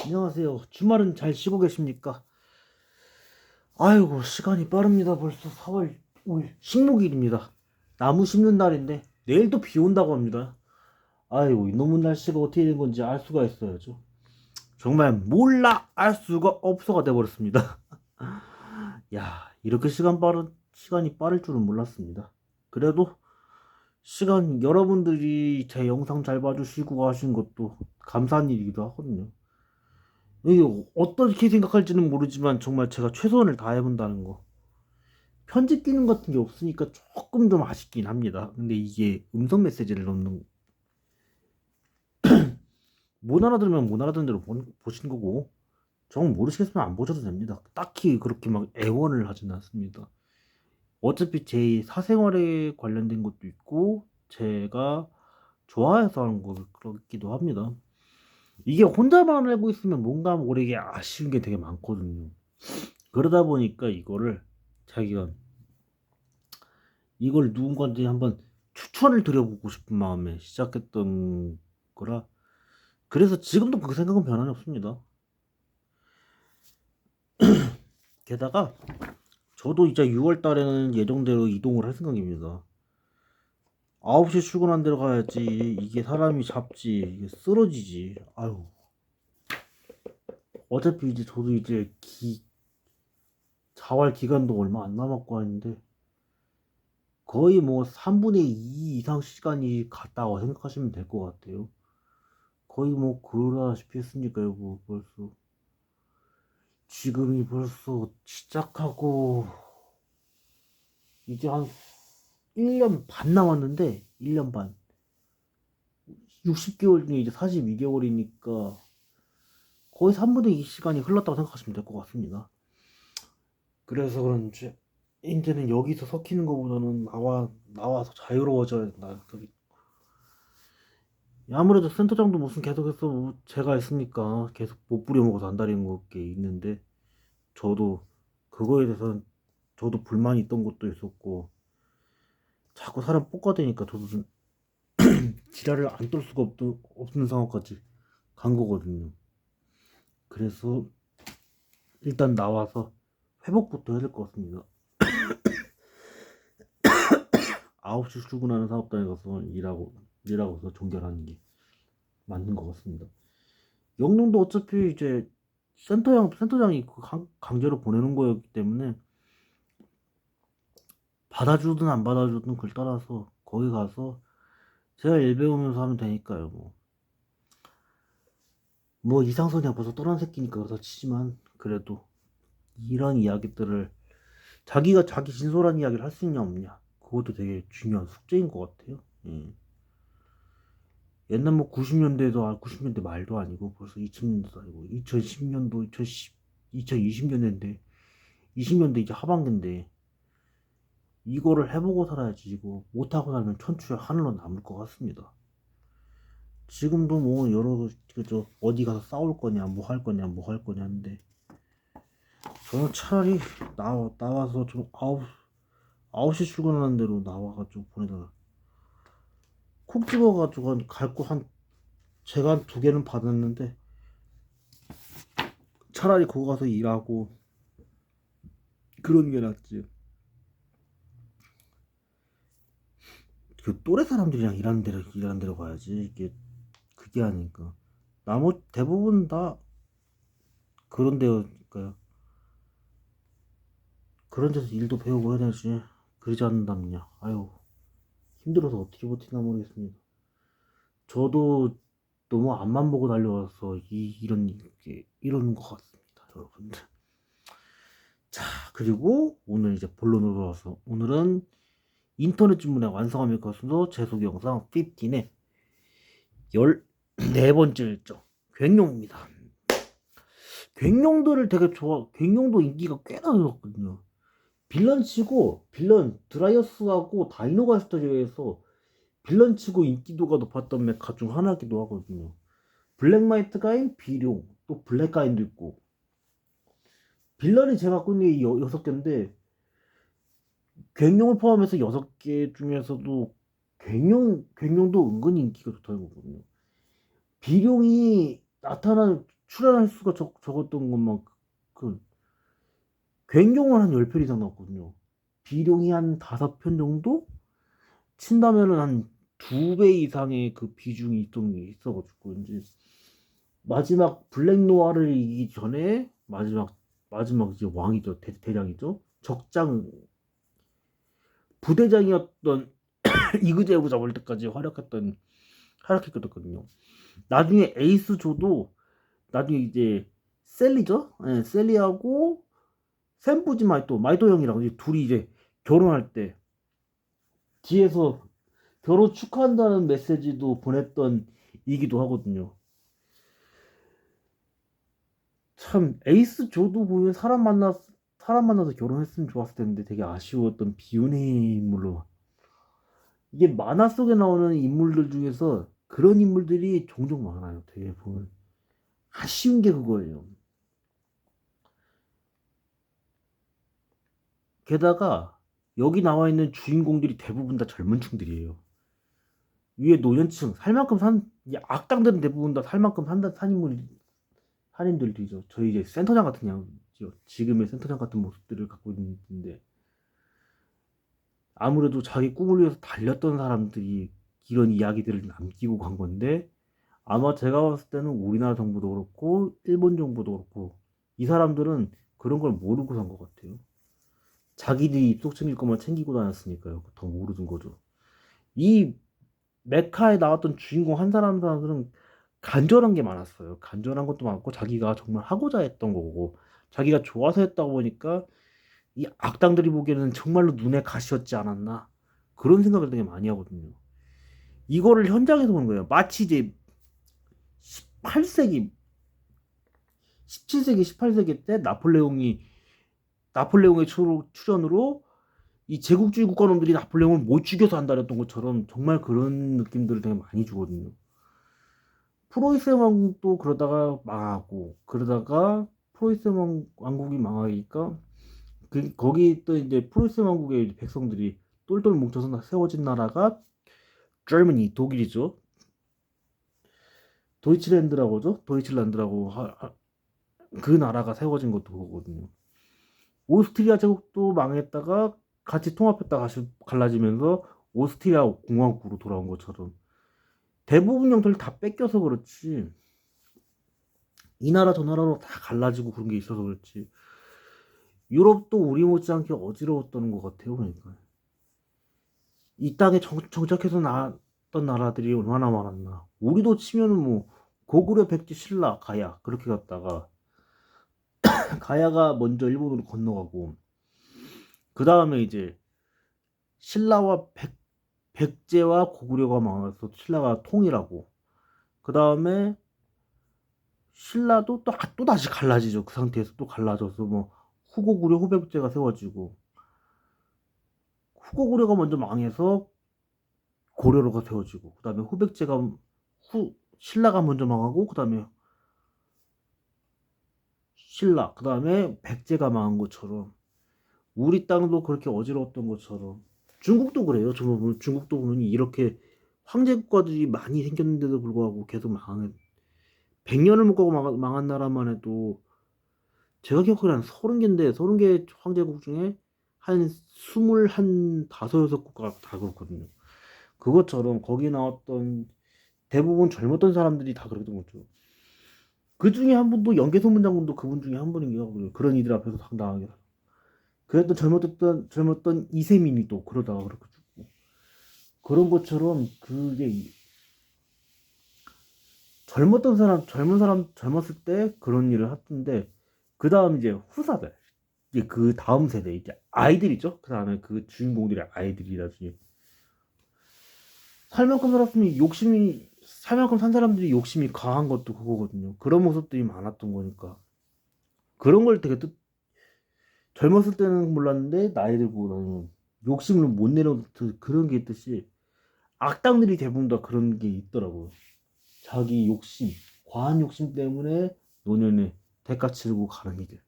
안녕하세요. 주말은 잘 쉬고 계십니까? 아이고, 시간이 빠릅니다. 벌써 4월 5일 식목일입니다. 나무 심는 날인데 내일도 비 온다고 합니다. 아이고, 이놈의 날씨가 어떻게 된 건지 알 수가 있어야죠. 정말 몰라 알 수가 없어가 돼버렸습니다. 야, 이렇게 시간이 빠를 줄은 몰랐습니다. 그래도 여러분들이 제 영상 잘 봐주시고 하신 것도 감사한 일이기도 하거든요. 이게 어떻게 생각할지는 모르지만 정말 제가 최선을 다해본다는 거. 편집 기능 같은 게 없으니까 조금 좀 아쉽긴 합니다. 근데 이게 음성 메시지를 넣는, 못 알아들으면 못 알아듣는 대로 보신 거고, 정 모르시겠으면 안 보셔도 됩니다. 딱히 그렇게 막 애원을 하진 않습니다. 어차피 제 사생활에 관련된 것도 있고, 제가 좋아해서 하는 거 그렇기도 합니다. 이게 혼자만 알고 있으면 뭔가 모르게 아쉬운 게 되게 많거든요. 그러다 보니까 자기가 이걸 누군가한테 한번 추천을 드려보고 싶은 마음에 시작했던 거라. 그래서 지금도 그 생각은 변함이 없습니다. 게다가 저도 이제 6월 달에는 예정대로 이동을 할 생각입니다. 9시 출근한 데로 가야지. 이게 사람이 잡지, 이게 쓰러지지. 아유. 어차피 이제 저도 이제 자활 기간도 얼마 안 남았고 하는데 거의 뭐 3분의 2 이상 시간이 갔다고 생각하시면 될 것 같아요. 거의 뭐 그러다시피 했으니까요. 뭐 벌써 지금이 벌써 시작하고 이제 한 1년 반 남았는데 1년 반 60개월 중에 이제 42개월이니까 거의 3분의 2 시간이 흘렀다고 생각하시면 될 것 같습니다. 그래서 그런지 이제는 여기서 섞이는 것보다는 나와서 자유로워져야 된다. 아무래도 센터장도 무슨 계속해서 제가 있으니까 계속 못 부려먹어서 안달인 게 있는데 저도 그거에 대해서는 저도 불만이 있던 것도 있었고 자꾸 사람 볶아대니까 저도 좀 지랄을 안 떨 수가 없는 상황까지 간 거거든요. 그래서 일단 나와서 회복부터 해야 될 것 같습니다. 9시 출근하는 사업단에 가서 일하고서 종결하는 게 맞는 것 같습니다. 영농도 어차피 이제 센터장이 강제로 보내는 거였기 때문에 받아주든 안 받아주든 그걸 따라서 거기 가서 제가 일 배우면서 하면 되니까요. 뭐 이상선이야 벌써 떠난 새끼니까 그렇다 치지만 그래도 이런 이야기들을 자기가 자기 진솔한 이야기를 할 수 있냐 없냐 그것도 되게 중요한 숙제인 것 같아요. 예. 옛날 뭐 90년대도 90년대 말도 아니고 벌써 2000년대도 아니고 2010년도 2020년대인데 20년대 이제 하반기인데 이거를 해보고 살아야지. 이거 못하고 살면 천추의 하늘로 남을 것 같습니다. 지금도 뭐 여러 그저 어디 가서 싸울 거냐 뭐 할 거냐 뭐 할 거냐 하는데 저는 차라리 나와서 좀 9시 출근하는 대로 나와가지고 보내다가 콕 집어가지고 한 제가 한 2개는 받았는데 차라리 거기 가서 일하고 그런 게 낫지. 그 또래 사람들이랑 일하는 데로 가야지. 이게 그게 아니니까 대부분 다 그런 데니까요. 그런 데서 일도 배우고 해야지. 그러지 않는다면요. 아유, 힘들어서 어떻게 버티나 모르겠습니다. 저도 너무 앞만 보고 달려와서 이런 것 같습니다, 여러분들. 자, 그리고 오늘 이제 본론으로 와서 오늘은 인터넷 주문의 완성함에 관해서 재소개 영상 15의 14번째 일정 괭룡입니다. 괭룡도 인기가 꽤나 좋았거든요. 빌런 드라이어스하고 다이노가스터즈에서 빌런치고 인기도가 높았던 메카 중 하나이기도 하거든요. 블랙마이트 가인, 비룡, 또 블랙 가인도 있고. 빌런이 제가 갖고 있는 게 6개인데 괭룡을 포함해서 6개 중에서도 괭룡도 은근히 인기가 좋다는 거거든요. 비룡이 나타나는 출연할 수가 적었던 것만 그 굉종은 한 10편 이상 나왔거든요. 비룡이 한 5편 정도 친다면은 한 2배 이상의 그 비중이 있던 게 있어가지고 이제 마지막 블랙 노아를 이기기 전에 마지막 이제 왕이죠. 대장이죠. 적장 부대장이었던 이그제브 잡을 때까지 활약했거든요. 나중에 에이스 조도 나중에 이제 셀리죠. 예, 셀리하고 샘부지 마이토 형이랑 이제 둘이 이제 결혼할 때 뒤에서 결혼 축하한다는 메시지도 보냈던 이기도 하거든요. 참 에이스 조도 보면 사람 만나서 결혼했으면 좋았을 텐데 되게 아쉬웠던 비운의 인물로. 이게 만화 속에 나오는 인물들 중에서 그런 인물들이 종종 많아요. 되게 보면 아쉬운 게 그거예요. 게다가 여기 나와 있는 주인공들이 대부분 다 젊은 층들이에요. 위에 노년층 살 만큼 산 이 악당들은 대부분 다 살 만큼 산 인물들이죠. 저희 이제 센터장 같은 양이죠. 지금의 센터장 같은 모습들을 갖고 있는데 아무래도 자기 꿈을 위해서 달렸던 사람들이 이런 이야기들을 남기고 간 건데 아마 제가 봤을 때는 우리나라 정부도 그렇고 일본 정부도 그렇고 이 사람들은 그런 걸 모르고 산 것 같아요. 자기들이 입속 챙길 것만 챙기고 다녔으니까요. 더 모르는 거죠. 이 메카에 나왔던 주인공 한 사람들은 간절한 게 많았어요. 간절한 것도 많고 자기가 정말 하고자 했던 거고 자기가 좋아서 했다 보니까 이 악당들이 보기에는 정말로 눈에 가시였지 않았나 그런 생각을 되게 많이 하거든요. 이거를 현장에서 보는 거예요. 마치 이제 18세기, 17세기, 18세기 때 나폴레옹의 출연으로 이 제국주의 국가놈들이 나폴레옹을 못 죽여서 한다랬던 것처럼 정말 그런 느낌들을 되게 많이 주거든요. 프로이센 왕국도 그러다가 망하고 그러다가 프로이센 왕국이 망하니까 거기 또 이제 프로이센 왕국의 백성들이 똘똘 뭉쳐서 세워진 나라가 Germany 독일이죠. 도이칠랜드라고죠. 도이칠란드라고 그 나라가 세워진 것도 그거거든요. 오스트리아 제국도 망했다가 같이 통합했다가 다시 갈라지면서 오스트리아 공화국으로 돌아온 것처럼 대부분 영토를 다 뺏겨서 그렇지 이 나라 저 나라로 다 갈라지고 그런 게 있어서 그렇지 유럽도 우리 못지않게 어지러웠던 것 같아요. 그러니까 이 땅에 정착해서 나왔던 나라들이 얼마나 많았나. 우리도 치면은 뭐 고구려, 백제, 신라, 가야 그렇게 갔다가 가야가 먼저 일본으로 건너가고 그 다음에 이제 신라와 백제와 고구려가 망해서 신라가 통일하고 그 다음에 신라도 또 다시 갈라지죠. 그 상태에서 또 갈라져서 뭐 후고구려, 후백제가 세워지고 후고구려가 먼저 망해서 고려로가 세워지고 그 다음에 신라가 먼저 망하고 그 다음에 신라 그 다음에 백제가 망한 것처럼 우리 땅도 그렇게 어지러웠던 것처럼 중국도 그래요. 중국도 보면 이렇게 황제 국가들이 많이 생겼는데도 불구하고 계속 망한 100년을 못 가고 망한 나라만 해도 제가 기억하기로 한 30개인데 30개 황제국 중에 한 25, 6국가가 다 그렇거든요. 그것처럼 거기 나왔던 대부분 젊었던 사람들이 다 그랬던 거죠. 그 중에 한 분도 연개소문 장군도 그분 중에 한 분이고요. 그런 이들 앞에서 당당하게. 그랬던 젊었던 이세민이 또 그러다가 그렇게 죽고. 그런 것처럼 그게 젊었을 때 그런 일을 했던데, 그 다음 이제 후사들. 이제 그 다음 세대, 이제 아이들이죠. 그 다음에 그 주인공들의 아이들이 나중에. 살 만큼 산 사람들이 욕심이 강한 것도 그거거든요. 그런 모습들이 많았던 거니까. 그런 걸 되게 젊었을 때는 몰랐는데 나이 들고 나면 욕심을 못 내는 그런 게 있듯이 악당들이 대부분 다 그런 게 있더라고요. 자기 욕심, 과한 욕심 때문에 노년에 대가 치르고 가는 이들.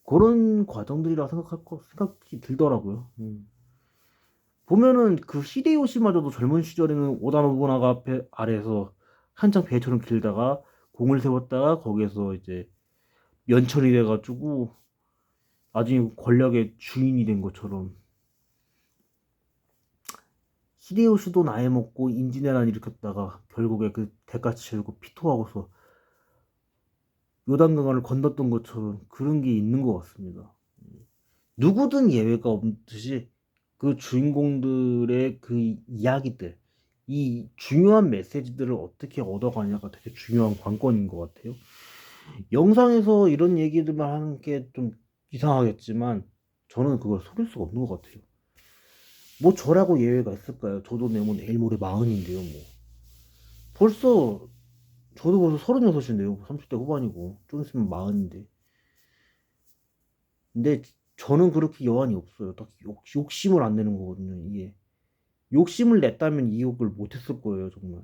그런 과정들이라 생각이 들더라고요. 보면은 그 히데요시마저도 젊은 시절에는 오다 노부나가 아래에서 한창 배처럼 길다가 공을 세웠다가 거기에서 이제 면천이 돼가지고 나중에 권력의 주인이 된 것처럼 히데요시도 나이 먹고 임진왜란 일으켰다가 결국에 그 대가 치르고 피토하고서 요단강을 건넜던 것처럼 그런 게 있는 것 같습니다. 누구든 예외가 없듯이 그 주인공들의 그 이야기들, 이 중요한 메시지들을 어떻게 얻어가냐가 되게 중요한 관건인 것 같아요. 영상에서 이런 얘기들만 하는 게 좀 이상하겠지만 저는 그걸 속일 수가 없는 것 같아요. 뭐 저라고 예외가 있을까요? 저도 내일 모레 40인데요, 뭐. 벌써 저도 벌써 36인데요. 30대 후반이고 좀 있으면 40인데. 근데 저는 그렇게 여한이 없어요. 딱 욕심을 안 내는 거거든요, 이게. 욕심을 냈다면 이 욕을 못했을 거예요, 정말.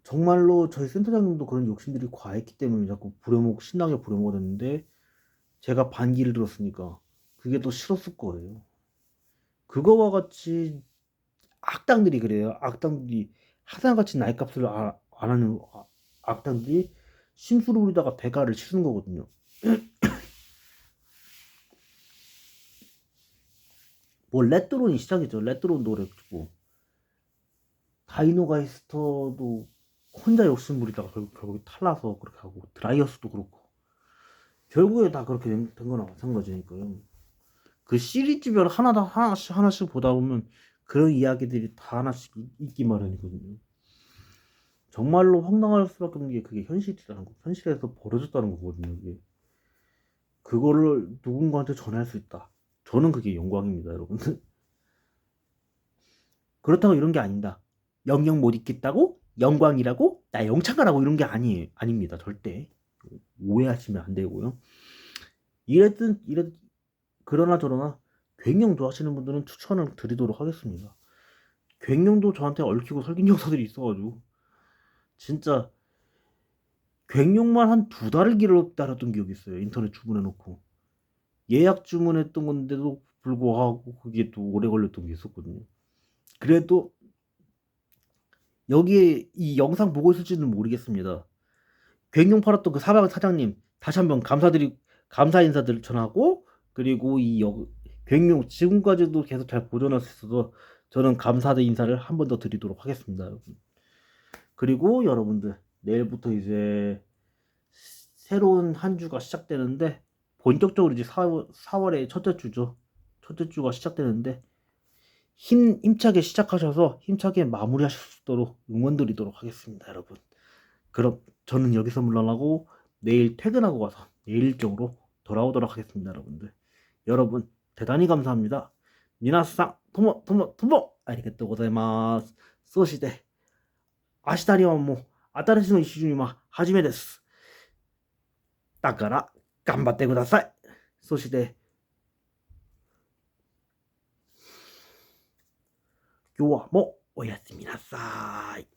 정말로 저희 센터장님도 그런 욕심들이 과했기 때문에 자꾸 신나게 부려먹어 댔는데 제가 반기를 들었으니까 그게 또 싫었을 거예요. 그거와 같이 악당들이 그래요. 악당들이 하나같이 나이값을 안 하는 악당들이 심수를 부리다가 대가를 치르는 거거든요. 뭐 레트론이 시작이죠. 레트론도 그랬고 다이노가이스터도 혼자 욕심 부리다가 결국에 탈라서 그렇게 하고 드라이어스도 그렇고 결국에 다 그렇게 된 거나 마찬가지니까요. 그 시리즈별 하나씩 보다 보면 그런 이야기들이 다 하나씩 있기 마련이거든요. 정말로 황당할 수밖에 없는 게 그게 현실이라는 거, 현실에서 벌어졌다는 거거든요. 그게. 그거를 누군가한테 전할 수 있다. 저는 그게 영광입니다, 여러분. 그렇다고 이런 게 아니다. 영영 못 잊겠다고? 영광이라고? 나 영창가라고 이런 게 아닙니다. 절대. 오해하시면 안 되고요. 이랬든 그러나 저러나 괭룡 좋아하시는 분들은 추천을 드리도록 하겠습니다. 괭룡도 저한테 얽히고 설긴 영상들이 있어가지고 진짜 괭룡만 한 2달을 기다렸던 기억이 있어요. 인터넷 주문해놓고 예약 주문했던 건데도 불구하고 그게 또 오래 걸렸던 게 있었거든요. 그래도 여기에 이 영상 보고 있을지는 모르겠습니다. 괭룡 팔았던 그 사장님 다시 한번 감사 인사들 전하고 그리고 괭룡 지금까지도 계속 잘 보존할 수 있어서 저는 감사의 인사를 한 번 더 드리도록 하겠습니다, 여러분. 그리고 여러분들 내일부터 이제 새로운 한 주가 시작되는데 본격적으로 이제 4월의 첫째 주죠. 첫째 주가 시작되는데 힘차게 시작하셔서 힘차게 마무리하실 수 있도록 응원드리도록 하겠습니다, 여러분. 그럼 저는 여기서 물러나고 내일 퇴근하고 와서 내일 일정으로 돌아오도록 하겠습니다, 여러분들. 여러분 대단히 감사합니다. 미나상 토모 아리가또 고자이마스. そして 明日にはもう新しい一週には初めです。だから頑張ってください。そして今日はもうおやすみなさい。